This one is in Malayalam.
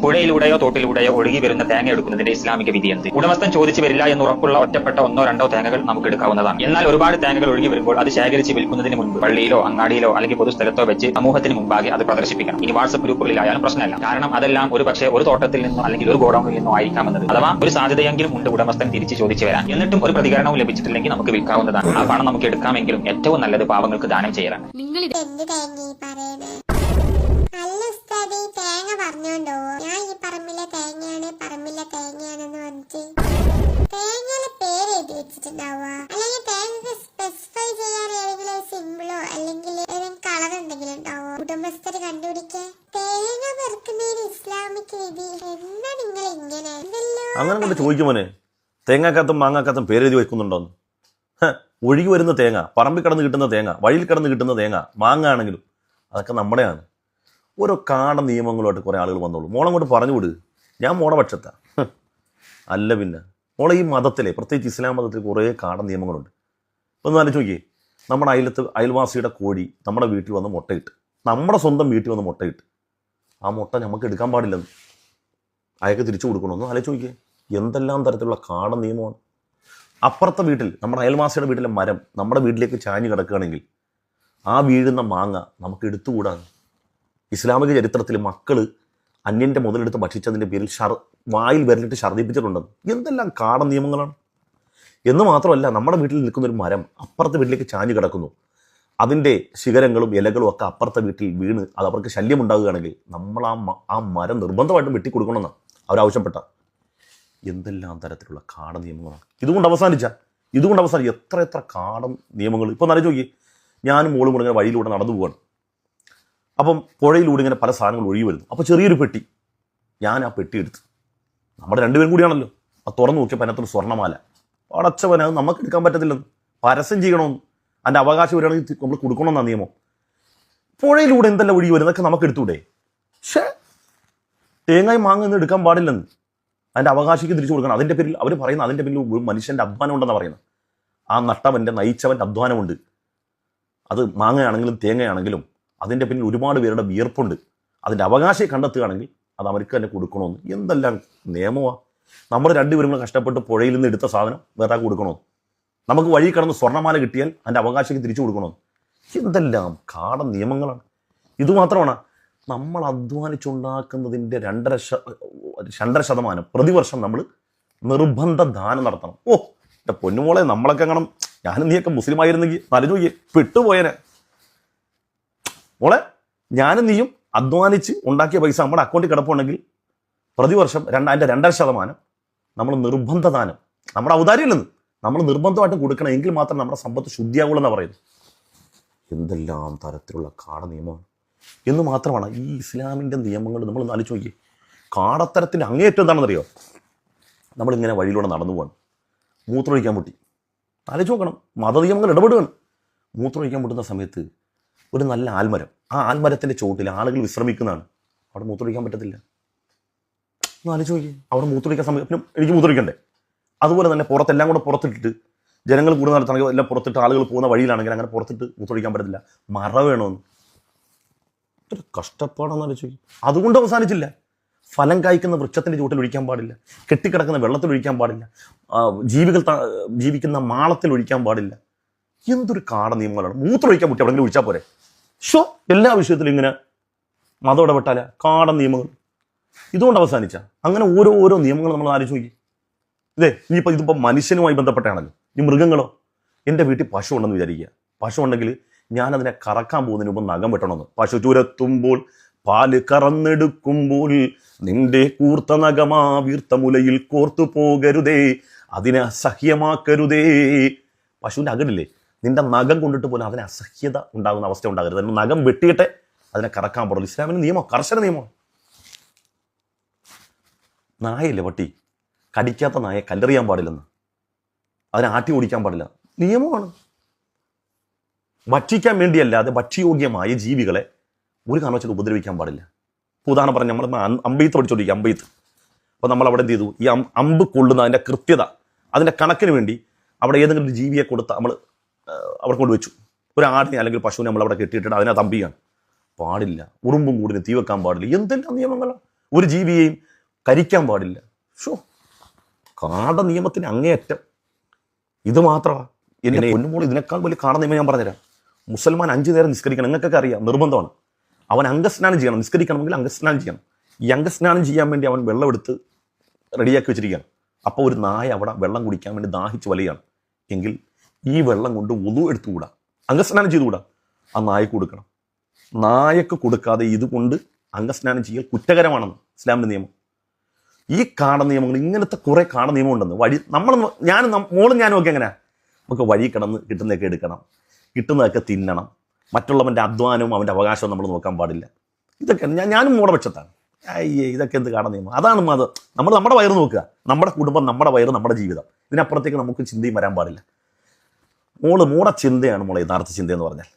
പുഴയിലൂടെയോ തോട്ടിലൂടെയോ ഒഴുകി വരുന്ന തേങ്ങ എടുക്കുന്നതിന്റെ ഇസ്ലാമിക വിധി എന്ത്? ഉടമസ്ഥൻ ചോദിച്ചു വരില്ല എന്ന് ഉറപ്പുള്ള ഒറ്റപ്പെട്ട ഒന്നോ രണ്ടോ തേങ്ങകൾ നമുക്ക് എടുക്കാവുന്നതാണ്. എന്നാൽ ഒരുപാട് തേങ്ങകൾ ഒഴുകി വരുമ്പോൾ അത് ശേഖരിച്ച് വിൽക്കുന്നതിന് മുൻപ് പള്ളിയിലോ അങ്ങാടിയിലോ അല്ലെങ്കിൽ പൊതുസ്ഥലത്തോ വെച്ച് സമൂഹത്തിന് മുമ്പാകെ അത് പ്രദർശിപ്പിക്കണം. ഇനി വാട്സ്ആപ്പ് ഗ്രൂപ്പുകളിലായാലും പ്രശ്നമല്ല. കാരണം അതെല്ലാം ഒരു പക്ഷേ ഒരു തോട്ടത്തിൽ നിന്നോ അല്ലെങ്കിൽ ഒരു ഗോഡൌണിൽ നിന്നോ ആയിരിക്കാമെന്നത്. അഥവാ ഒരു സാധ്യതയെങ്കിലും ഉണ്ട് ഉടമസ്ഥൻ തിരിച്ച് ചോദിച്ചു വരാൻ. എന്നിട്ടും ഒരു പ്രതികരണവും ലഭിച്ചിട്ടില്ലെങ്കിൽ നമുക്ക് വിൽക്കാവുന്നതാണ്. ആ പണം നമുക്ക് എടുക്കാമെങ്കിലും ഏറ്റവും നല്ലത് പാവങ്ങൾക്ക് ദാനം ചെയ്യലാണ്. തേങ്ങ പറഞ്ഞോണ്ടോ ഞാൻ ഈ പറമ്പിലെ തേങ്ങയാണെന്ന് പറഞ്ഞിട്ട് തേങ്ങയുടെ പേര് എഴുതി വെച്ചിട്ടുണ്ടാവുക. അല്ലെങ്കിൽ തേങ്ങ സ്പെസിഫൈ ചെയ്യാൻ ഏതെങ്കിലും സിമ്പിളോ അല്ലെങ്കിൽ ഏതെങ്കിലും കളർ എന്തെങ്കിലും ഉണ്ടാവോ ഉടമസ്ഥര് കണ്ടുപിടിക്കേ? തേങ്ങ പെറുക്കുന്നതിന് ഇസ്ലാമിക് വിധി എന്നാ നിങ്ങൾ ഇങ്ങനെ അങ്ങനെ കൊണ്ട് ചോദിക്കുമോനെ, തേങ്ങാക്കത്തും മാങ്ങാക്കത്തും പേരെഴുതി വെക്കുന്നുണ്ടോന്ന്? ഒഴുകി വരുന്ന തേങ്ങ, പറമ്പിൽ കിടന്ന് കിട്ടുന്ന തേങ്ങ, വഴിയിൽ കിടന്ന് കിട്ടുന്ന തേങ്ങ, മാങ്ങ ആണെങ്കിലും അതൊക്കെ നമ്മുടെയാണ്. ഓരോ കാട നിയമങ്ങളുമായിട്ട് കുറേ ആളുകൾ വന്നോളൂ. മോളെ കൊണ്ട് പറഞ്ഞു വിട്, ഞാൻ മോളെ പക്ഷത്താ. അല്ല പിന്നെ മോളെ ഈ മതത്തിലെ, പ്രത്യേകിച്ച് ഇസ്ലാം മതത്തിൽ കുറേ കാട നിയമങ്ങളുണ്ട്. ഇപ്പം ഒന്ന് ആലോചിച്ച് നോക്കിയേ, നമ്മുടെ അയൽവാസിയുടെ കോഴി നമ്മുടെ വീട്ടിൽ വന്ന് മുട്ടയിട്ട്, നമ്മുടെ സ്വന്തം വീട്ടിൽ വന്ന് മുട്ടയിട്ട്, ആ മുട്ട നമുക്ക് എടുക്കാൻ പാടില്ലെന്ന്, അയാൾക്ക് തിരിച്ചു കൊടുക്കണമെന്ന് ആലോചിച്ച് നോക്കിയേ. എന്തെല്ലാം തരത്തിലുള്ള കാട നിയമമാണ്. അപ്പുറത്തെ വീട്ടിൽ, നമ്മുടെ അയൽവാസിയുടെ വീട്ടിലെ മരം നമ്മുടെ വീട്ടിലേക്ക് ചാഞ്ഞ് കിടക്കുകയാണെങ്കിൽ ആ വീഴുന്ന മാങ്ങ നമുക്ക് എടുത്തുകൂടാണ്. ഇസ്ലാമിക ചരിത്രത്തിൽ മക്കൾ അന്യൻ്റെ മുതലെടുത്ത് ഭക്ഷിച്ചതിൻ്റെ പേരിൽ വായിൽ വിരലിട്ട് ഛർദ്ദിപ്പിച്ചിട്ടുണ്ടെന്ന്. എന്തെല്ലാം കാട നിയമങ്ങളാണ്. എന്ന് മാത്രമല്ല, നമ്മുടെ വീട്ടിൽ നിൽക്കുന്നൊരു മരം അപ്പുറത്തെ വീട്ടിലേക്ക് ചാഞ്ഞ് കിടക്കുന്നു, അതിൻ്റെ ശിഖരങ്ങളും ഇലകളും ഒക്കെ അപ്പുറത്തെ വീട്ടിൽ വീണ് അത് അവർക്ക് ശല്യമുണ്ടാകുകയാണെങ്കിൽ നമ്മൾ ആ മരം നിർബന്ധമായിട്ടും വെട്ടിക്കൊടുക്കണമെന്നാണ് അവരാവശ്യപ്പെട്ട. എന്തെല്ലാം തരത്തിലുള്ള കാട നിയമങ്ങളാണ്. ഇതുകൊണ്ട് അവസാനിച്ച എത്ര കാട നിയമങ്ങൾ. ഇപ്പം ആലോചിച്ച് നോക്കി, ഞാനും മോളും കൂടെ ഇങ്ങനെ വഴിയിലൂടെ നടന്നു പോവാണ്. അപ്പം പുഴയിലൂടെ ഇങ്ങനെ പല സാധനങ്ങൾ ഒഴുകി വരുന്നു. അപ്പോൾ ചെറിയൊരു പെട്ടി, ഞാൻ ആ പെട്ടി എടുത്ത്, നമ്മുടെ രണ്ടുപേരും കൂടിയാണല്ലോ, അത് തുറന്നു നോക്കിയപ്പോൾ അതിനകത്തൊരു സ്വർണ്ണമാല. അടച്ചവന് അത് നമുക്ക് എടുക്കാൻ പറ്റത്തില്ലെന്ന്, പരസ്യം ചെയ്യണമെന്ന്, അതിൻ്റെ അവകാശം വരികയാണെങ്കിൽ നമ്മൾ കൊടുക്കണമെന്നാണ് നിയമം. പുഴയിലൂടെ എന്തെല്ലാം ഒഴുകി വരുന്നതൊക്കെ നമുക്ക് എടുത്തൂടെ? പക്ഷേ തേങ്ങായി മാങ്ങ എടുക്കാൻ പാടില്ലെന്ന്, അതിൻ്റെ അവകാശിക്ക് തിരിച്ചു കൊടുക്കണം. അതിൻ്റെ പേരിൽ അവർ പറയുന്നത്, അതിൻ്റെ പേരിൽ ഒരു മനുഷ്യൻ്റെ അധ്വാനം ഉണ്ടെന്നാണ് പറയുന്നത്. ആ നട്ടവൻ്റെ നയിച്ചവൻ്റെ അധ്വാനമുണ്ട്. അത് മാങ്ങയാണെങ്കിലും തേങ്ങയാണെങ്കിലും അതിൻ്റെ പിന്നിൽ ഒരുപാട് പേരുടെ വിയർപ്പുണ്ട്. അതിൻ്റെ അവകാശം കണ്ടെത്തുകയാണെങ്കിൽ അത് അവർക്ക് തന്നെ കൊടുക്കണമെന്ന്. എന്തെല്ലാം നിയമമാണ്. നമ്മൾ രണ്ടുപേരും കൂടെ കഷ്ടപ്പെട്ട് പുഴയിൽ നിന്ന് എടുത്ത സാധനം വേറെ കൊടുക്കണമെന്ന്, നമുക്ക് വഴി കിടന്ന് സ്വർണ്ണമാല കിട്ടിയാൽ അതിൻ്റെ അവകാശിക്ക് തിരിച്ചു കൊടുക്കണമെന്ന്. എന്തെല്ലാം കാട നിയമങ്ങളാണ്. ഇതുമാത്രമാണ്, നമ്മൾ അധ്വാനിച്ചുണ്ടാക്കുന്നതിൻ്റെ 2.5% പ്രതിവർഷം നമ്മൾ നിർബന്ധ ദാനം നടത്തണം. ഓ എൻ്റെ പൊന്നുമോളെ, നമ്മളൊക്കെ അങ്ങനെ, ഞാനും നീയൊക്കെ മുസ്ലിം ആയിരുന്നെങ്കിൽ നല്ലു നോക്കിയേ പെട്ടുപോയനെ. മോളെ, ഞാനും നീയും അധ്വാനിച്ച് ഉണ്ടാക്കിയ പൈസ നമ്മുടെ അക്കൗണ്ടിൽ കിടപ്പുണ്ടെങ്കിൽ പ്രതിവർഷം 2.5% നമ്മൾ നിർബന്ധ ദാനം, നമ്മുടെ ഔദാര്യമില്ലെന്ന്, നമ്മൾ നിർബന്ധമായിട്ടും കൊടുക്കണം. എങ്കിൽ മാത്രം നമ്മുടെ സമ്പത്ത് ശുദ്ധിയാവുള്ളൂ എന്നാണ് പറയുന്നത്. എന്തെല്ലാം തരത്തിലുള്ള കാട നിയമമാണ്. എന്ന് മാത്രമാണ് ഈ ഇസ്ലാമിൻ്റെ നിയമങ്ങൾ. നമ്മൾ ആലോചിച്ച് നോക്കിയേ, കാടത്തരത്തിൻ്റെ അങ്ങേയറ്റം എന്താണെന്നറിയോ? നമ്മളിങ്ങനെ വഴിയിലൂടെ നടന്നു പോകണം, മൂത്രമൊഴിക്കാൻ മുട്ടി. ആലോചിച്ച് നോക്കണം, മതനിയമങ്ങൾ ഇടപെടുകയാണ്. മൂത്രമൊഴിക്കാൻ മുട്ടുന്ന സമയത്ത് ഒരു നല്ല ആൽമരം, ആ ആൽമരത്തിൻ്റെ ചുവട്ടിൽ ആളുകൾ വിശ്രമിക്കുന്നതാണ്, അവിടെ മൂത്രമൊഴിക്കാൻ പറ്റത്തില്ല. ഒന്ന് ആലോചിച്ച് നോക്കി, അവിടെ മൂത്രമൊഴിക്കാൻ സമയത്തിന് എനിക്ക് മൂത്രമൊഴിക്കണ്ടേ? അതുപോലെ തന്നെ പുറത്തെല്ലാം കൂടെ പുറത്തിട്ടിട്ട്, ജനങ്ങൾ കൂടുതൽ നടത്തണമെങ്കിൽ എല്ലാം പുറത്തിട്ട്, ആളുകൾ പോകുന്ന വഴിയിലാണെങ്കിൽ അങ്ങനെ പുറത്തിട്ട് മൂത്രമൊഴിക്കാൻ പറ്റത്തില്ല. മറ വേണമെന്ന്. ഇത്ര കഷ്ടപ്പാടാണെന്ന് ആലോചിച്ച് നോക്കി. അതുകൊണ്ട് അവസാനിച്ചില്ല. ഫലം കായ്ക്കുന്ന വൃക്ഷത്തിൻ്റെ ചുവട്ടിൽ ഒഴിക്കാൻ പാടില്ല, കെട്ടിക്കിടക്കുന്ന വെള്ളത്തിൽ ഒഴിക്കാൻ പാടില്ല, ജീവിക്കുന്ന മാളത്തിൽ ഒഴിക്കാൻ പാടില്ല. എന്തൊരു കാട നിയമങ്ങളാണ്. മൂത്രമൊഴിക്കാൻ മുട്ടി എവിടെയെങ്കിലും ഒഴിച്ചാൽ പോരെ? എല്ലാ വിഷയത്തിലും ഇങ്ങനെ മതം ഇടപെട്ടാല കാട നിയമങ്ങൾ. ഇതുകൊണ്ട് അവസാനിച്ച അങ്ങനെ ഓരോ നിയമങ്ങൾ നമ്മൾ ആലോചിച്ച് നോക്കി. ഇതിപ്പോൾ മനുഷ്യനുമായി ബന്ധപ്പെട്ടാണല്ലോ. ഈ മൃഗങ്ങളോ, എൻ്റെ വീട്ടിൽ പശു ഉണ്ടെന്ന് വിചാരിക്കുക. പശു ഉണ്ടെങ്കിൽ ഞാനതിനെ കറക്കാൻ പോകുന്നതിന് മുമ്പ് നഖം വെട്ടണമെന്ന്. പശു ചുരത്തുമ്പോൾ പാല് കറന്നെടുക്കുമ്പോൾ നിന്റെ കൂർത്ത നഖമാ വീർത്ത മുലയിൽ കോർത്തു പോകരുതേ, അതിനെ അസഹ്യമാക്കരുതേ. പശുവിൻ്റെ അകടില്ലേ, നിന്റെ നഖം കൊണ്ടിട്ട് പോലും അതിന് അസഹ്യത ഉണ്ടാകുന്ന അവസ്ഥ ഉണ്ടാകരുത്. അതിന് നഖം വെട്ടിയിട്ടെ അതിനെ കറക്കാൻ പാടുള്ളൂ. ഇസ്ലാമിൻ്റെ നിയമം, കർശന നിയമമാണ്. നായയില്ലേ, പട്ടി, കടിക്കാത്ത നായെ കല്ലെറിയാൻ പാടില്ലെന്ന്, അതിനെ ആട്ടി ഓടിക്കാൻ പാടില്ല, നിയമമാണ്. ഭക്ഷിക്കാൻ വേണ്ടിയല്ലാതെ ഭക്ഷ്യയോഗ്യമായ ജീവികളെ ഒരു കാരണവശാലും ഉപദ്രവിക്കാൻ പാടില്ല. ഇപ്പോൾ ഉദാഹരണം പറഞ്ഞാൽ നമ്മൾ അമ്പെയ്ത്ത് പഠിച്ചോണ്ടിരിക്കുക, അമ്പെയ്ത്ത്. അപ്പോൾ നമ്മൾ അവിടെ എന്ത് ചെയ്തു, ഈ അമ്പ് കൊള്ളുന്ന അതിൻ്റെ കൃത്യത, അതിൻ്റെ കണക്കിന് വേണ്ടി അവിടെ ഏതെങ്കിലും ഒരു ജീവിയെ കൊടുത്ത് നമ്മൾ അവിടെ കൊണ്ടുവച്ചു. ഒരു ആടിനെ അല്ലെങ്കിൽ പശുവിനെ നമ്മൾ അവിടെ കെട്ടിയിട്ടിട്ട് അതിനെ തമ്പിയാണ്. പാടില്ല. ഉറുമ്പും കൂടിന് തീ വെക്കാൻ പാടില്ല. എന്തെല്ലാം നിയമങ്ങളാണ്. ഒരു ജീവിയെയും കരിക്കാൻ പാടില്ല. ഷോ, കാട നിയമത്തിന് അങ്ങേയറ്റം. ഇത് മാത്രമാണ് എന്നെ പൊന്നുമ്പോൾ ഇതിനേക്കാൾ വലിയ കാട നിയമം ഞാൻ പറഞ്ഞുതരാം. മുസൽമാൻ 5 നേരം നിസ്കരിക്കണം, നിങ്ങൾക്കൊക്കെ അറിയാം, നിർബന്ധമാണ്. അവൻ അംഗസ്നാനം ചെയ്യണം, നിസ്കരിക്കണമെങ്കിൽ അംഗസ്നാനം ചെയ്യണം. ഈ അംഗസ്നാനം ചെയ്യാൻ വേണ്ടി അവൻ വെള്ളം എടുത്ത് റെഡിയാക്കി വെച്ചിരിക്കുകയാണ്. അപ്പോൾ ഒരു നായ അവിടെ വെള്ളം കുടിക്കാൻ വേണ്ടി ദാഹിച്ച് വലയാണ് എങ്കിൽ ഈ വെള്ളം കൊണ്ട് വുളു എടുത്തുകൂടാ, അംഗസ്നാനം ചെയ്തുകൂടാ. ആ നായക്ക് കൊടുക്കണം. നായക്ക് കൊടുക്കാതെ ഇതുകൊണ്ട് അംഗസ്നാനം ചെയ്യൽ കുറ്റകരമാണെന്ന് ഇസ്ലാമിൻ്റെ നിയമം. ഈ കാട നിയമങ്ങൾ, ഇങ്ങനത്തെ കുറേ കാട നിയമം ഉണ്ടെന്ന്. വഴി മോളും ഞാനും ഒക്കെ എങ്ങനെയാ, നമുക്ക് വഴി കിടന്ന് കിട്ടുന്നതൊക്കെ എടുക്കണം, കിട്ടുന്നതൊക്കെ തിന്നണം. മറ്റുള്ളവൻ്റെ അധ്വാനവും അവൻ്റെ അവകാശവും നമ്മൾ നോക്കാൻ പാടില്ല. ഇതൊക്കെ ഞാനും മോടെ പക്ഷത്താണ്. അയ്യേ, ഇതൊക്കെ എന്ത് കാട നിയമം. അതാണ് മതം. നമ്മൾ നമ്മുടെ വയറ് നോക്കുക, നമ്മുടെ കുടുംബം, നമ്മുടെ വയറ്, നമ്മുടെ ജീവിതം. ഇതിനപ്പുറത്തേക്ക് നമുക്ക് ചിന്തയും വരാൻ പാടില്ല. മോടെ ചിന്തയാണ് മോളെ യഥാർത്ഥ ചിന്തയെന്ന് പറഞ്ഞാൽ.